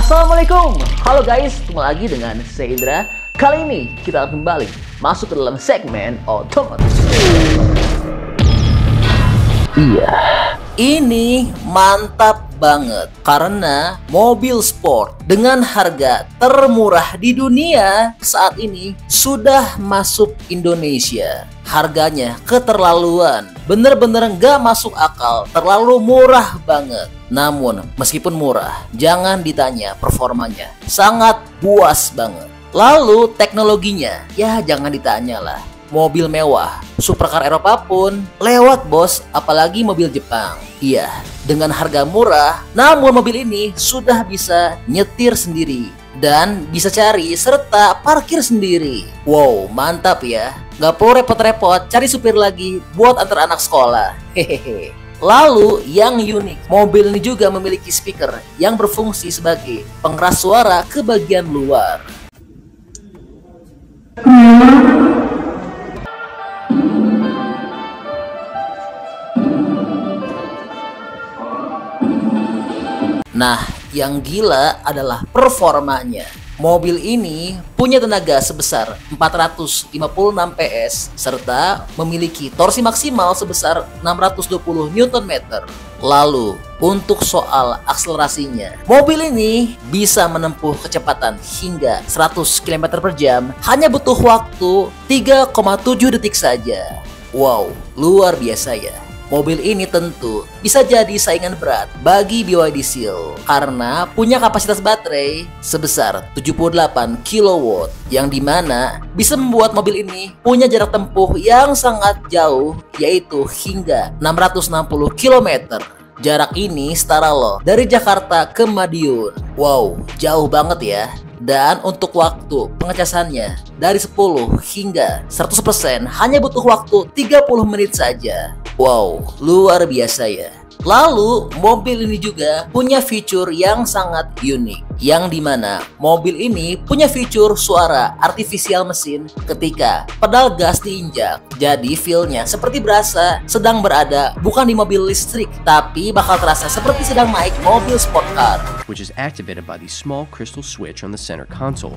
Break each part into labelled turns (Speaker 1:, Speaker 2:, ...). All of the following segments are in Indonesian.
Speaker 1: Assalamualaikum, halo guys, ketemu lagi dengan saya Indra. Kali ini kita akan kembali masuk ke dalam segmen otomotif. Iya, ini mantap banget karena mobil sport dengan harga termurah di dunia saat ini sudah masuk Indonesia. Harganya keterlaluan, bener-bener nggak masuk akal, terlalu murah banget. Namun meskipun murah, jangan ditanya performanya, sangat puas banget. Lalu teknologinya, ya jangan ditanya lah. Mobil mewah, supercar Eropa pun lewat bos, apalagi mobil Jepang. Iya, dengan harga murah, namun mobil ini sudah bisa nyetir sendiri dan bisa cari serta parkir sendiri. Wow, mantap ya. Gak perlu repot-repot cari supir lagi buat antar anak sekolah. Hehehe. Lalu yang unik, mobil ini juga memiliki speaker yang berfungsi sebagai pengeras suara ke bagian luar. Nah, yang gila adalah performanya. Mobil ini punya tenaga sebesar 456 PS serta memiliki torsi maksimal sebesar 620 Nm. Lalu, untuk soal akselerasinya, mobil ini bisa menempuh kecepatan hingga 100 km per jam hanya butuh waktu 3,7 detik saja. Wow, luar biasa ya. Mobil ini tentu bisa jadi saingan berat bagi BYD Seal karena punya kapasitas baterai sebesar 78 kW yang dimana bisa membuat mobil ini punya jarak tempuh yang sangat jauh, yaitu hingga 660 km. Jarak ini setara loh dari Jakarta ke Madiun. Wow, jauh banget ya. Dan untuk waktu pengecasannya dari 10 hingga 100% hanya butuh waktu 30 menit saja. Wow, luar biasa ya. Lalu mobil ini juga punya fitur yang sangat unik, yang dimana mobil ini punya fitur suara artifisial mesin ketika pedal gas diinjak. Jadi feel-nya seperti berasa sedang berada bukan di mobil listrik, tapi bakal terasa seperti sedang naik mobil sport car,
Speaker 2: which is activated by the small crystal switch on the center console.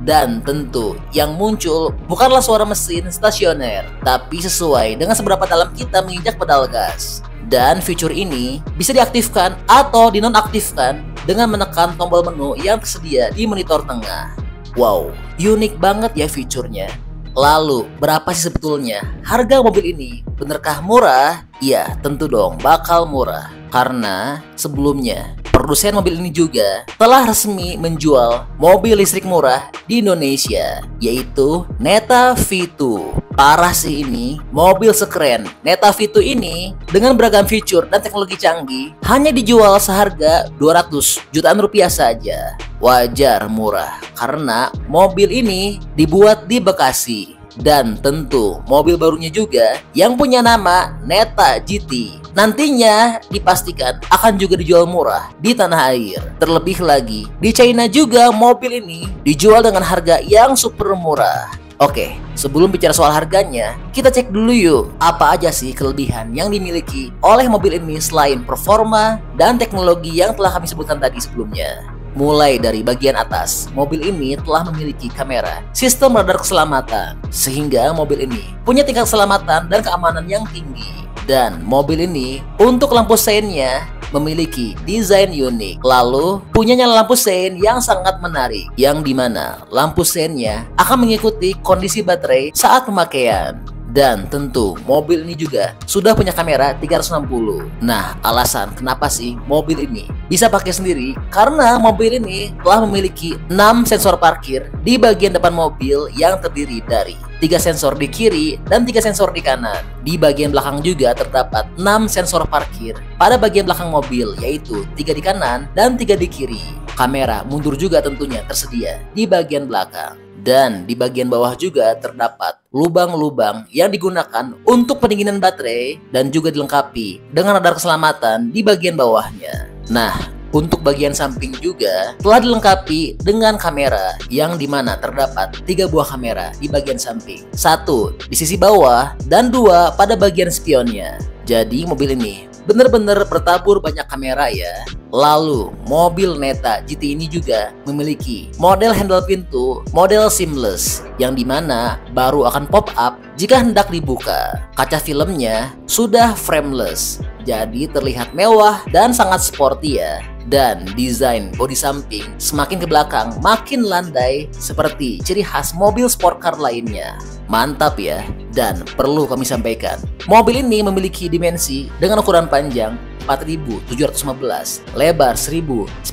Speaker 1: Dan tentu yang muncul bukanlah suara mesin stasioner, tapi sesuai dengan seberapa dalam kita menginjak pedal gas. Dan fitur ini bisa diaktifkan atau dinonaktifkan dengan menekan tombol menu yang tersedia di monitor tengah. Wow, unik banget ya fiturnya. Lalu, berapa sih sebetulnya harga mobil ini? Benerkah murah? Iya, tentu dong bakal murah. Karena sebelumnya, produsen mobil ini juga telah resmi menjual mobil listrik murah di Indonesia, yaitu Neta V2. Parah sih ini, mobil sekeren Neta V2 ini dengan beragam fitur dan teknologi canggih hanya dijual seharga 200 jutaan rupiah saja. Wajar murah, karena mobil ini dibuat di Bekasi. Dan tentu mobil barunya juga yang punya nama Neta GT nantinya dipastikan akan juga dijual murah di tanah air. Terlebih lagi, di China juga mobil ini dijual dengan harga yang super murah. Oke, sebelum bicara soal harganya, kita cek dulu yuk apa aja sih kelebihan yang dimiliki oleh mobil ini selain performa dan teknologi yang telah kami sebutkan tadi sebelumnya. Mulai dari bagian atas, mobil ini telah memiliki kamera sistem radar keselamatan, sehingga mobil ini punya tingkat keselamatan dan keamanan yang tinggi. Dan mobil ini untuk lampu seinnya memiliki desain unik. Lalu punya nyala lampu sein yang sangat menarik, yang dimana lampu seinnya akan mengikuti kondisi baterai saat pemakaian. Dan tentu mobil ini juga sudah punya kamera 360. Nah, alasan kenapa sih mobil ini bisa pakai sendiri? Karena mobil ini telah memiliki 6 sensor parkir di bagian depan mobil yang terdiri dari 3 sensor di kiri dan 3 sensor di kanan. Di bagian belakang juga terdapat 6 sensor parkir pada bagian belakang mobil, yaitu 3 di kanan dan 3 di kiri. Kamera mundur juga tentunya tersedia di bagian belakang. Dan di bagian bawah juga terdapat lubang-lubang yang digunakan untuk pendinginan baterai dan juga dilengkapi dengan radar keselamatan di bagian bawahnya. Nah, Untuk bagian samping juga telah dilengkapi dengan kamera yang dimana terdapat 3 buah kamera di bagian samping. 1 di sisi bawah dan 2 pada bagian spionnya. Jadi mobil ini benar-benar bertabur banyak kamera ya. Lalu mobil Neta GT ini juga memiliki model handle pintu model seamless yang dimana baru akan pop up jika hendak dibuka. Kaca filmnya sudah frameless, jadi terlihat mewah dan sangat sporty ya. Dan desain bodi samping semakin ke belakang makin landai seperti ciri khas mobil sport car lainnya. Mantap ya. Dan perlu kami sampaikan, mobil ini memiliki dimensi dengan ukuran panjang 4.715, lebar 1.979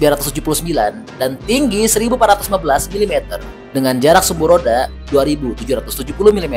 Speaker 1: dan tinggi 1.415 mm dengan jarak sumbu roda 2.770 mm.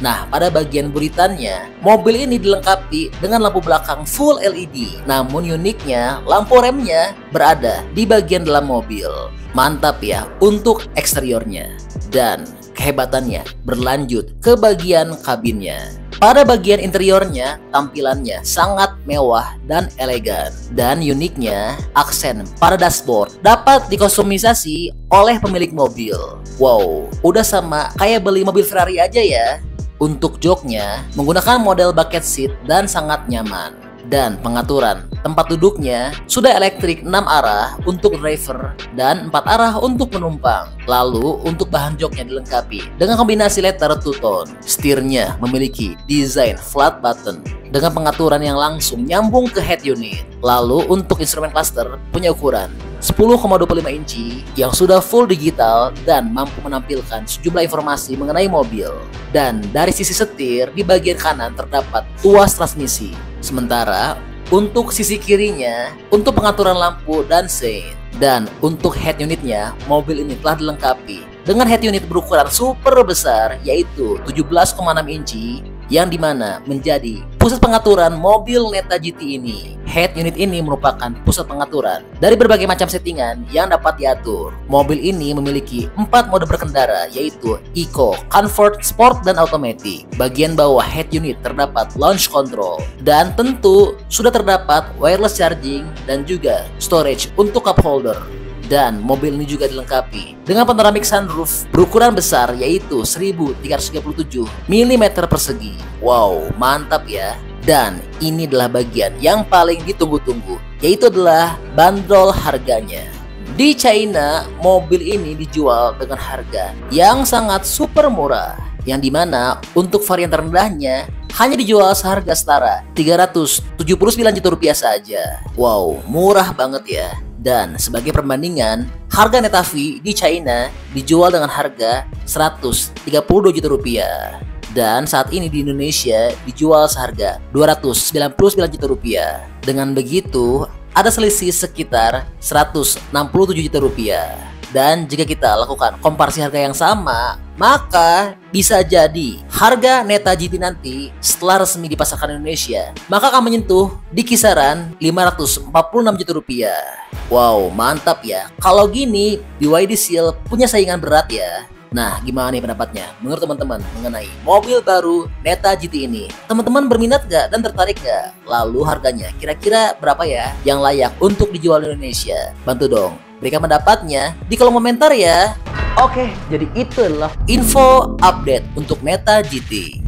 Speaker 1: Nah, pada bagian buritannya, mobil ini dilengkapi dengan lampu belakang full LED. Namun uniknya, lampu remnya berada di bagian dalam mobil. Mantap ya untuk eksteriornya. Dan kehebatannya berlanjut ke bagian kabinnya. Pada bagian interiornya, tampilannya sangat mewah dan elegan. Dan uniknya, aksen pada dashboard dapat dikustomisasi oleh pemilik mobil. Wow, udah sama kayak beli mobil Ferrari aja ya. Untuk joknya menggunakan model bucket seat dan sangat nyaman. Dan pengaturan tempat duduknya sudah elektrik 6 arah untuk driver dan 4 arah untuk penumpang. Lalu untuk bahan joknya dilengkapi dengan kombinasi leather two-tone. Setirnya memiliki desain flat button dengan pengaturan yang langsung nyambung ke head unit. Lalu untuk instrumen cluster punya ukuran 10,25 inci yang sudah full digital dan mampu menampilkan sejumlah informasi mengenai mobil. Dan dari sisi setir di bagian kanan terdapat tuas transmisi. Sementara untuk sisi kirinya untuk pengaturan lampu dan sein. Dan untuk head unitnya, mobil ini telah dilengkapi dengan head unit berukuran super besar yaitu 17,6 inci yang dimana menjadi pusat pengaturan mobil Neta GT ini. Head unit ini merupakan pusat pengaturan dari berbagai macam settingan yang dapat diatur. Mobil ini memiliki 4 mode berkendara yaitu Eco, Comfort, Sport, dan Automatic. Bagian bawah head unit terdapat launch control dan tentu sudah terdapat wireless charging dan juga storage untuk cup holder. Dan mobil ini juga dilengkapi dengan panoramic sunroof berukuran besar yaitu 1337 mm persegi. Wow, mantap ya. Dan ini adalah bagian yang paling ditunggu-tunggu, yaitu adalah bandrol harganya. Di China, mobil ini dijual dengan harga yang sangat super murah, yang dimana untuk varian terendahnya hanya dijual seharga setara 379 juta rupiah saja. Wow, murah banget ya. Dan sebagai perbandingan, harga Neta V di China dijual dengan harga 132 juta rupiah. Dan saat ini di Indonesia dijual seharga 299 juta rupiah. Dengan begitu, ada selisih sekitar 167 juta rupiah. Dan jika kita lakukan komparasi harga yang sama, maka bisa jadi harga Neta GT nanti setelah resmi dipasarkan di Indonesia maka akan menyentuh di kisaran 546 juta rupiah. Wow, mantap ya. Kalau gini, BYD Seal punya saingan berat ya. Nah, gimana nih pendapatnya menurut teman-teman mengenai mobil baru Neta GT ini? Teman-teman berminat gak dan tertarik gak? Lalu harganya kira-kira berapa ya yang layak untuk dijual di Indonesia? Bantu dong berikan pendapatnya di kolom komentar ya. Oke, jadi itu adalah info update untuk Neta GT.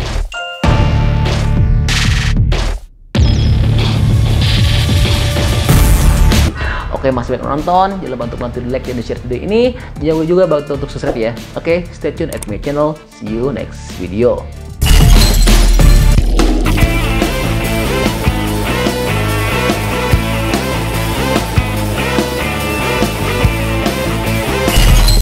Speaker 1: Oke, masih banyak nonton, jangan lupa untuk bantu di like dan di share video ini. Jangan lupa juga bantu untuk subscribe ya. Oke, stay tune at my channel. See you next video.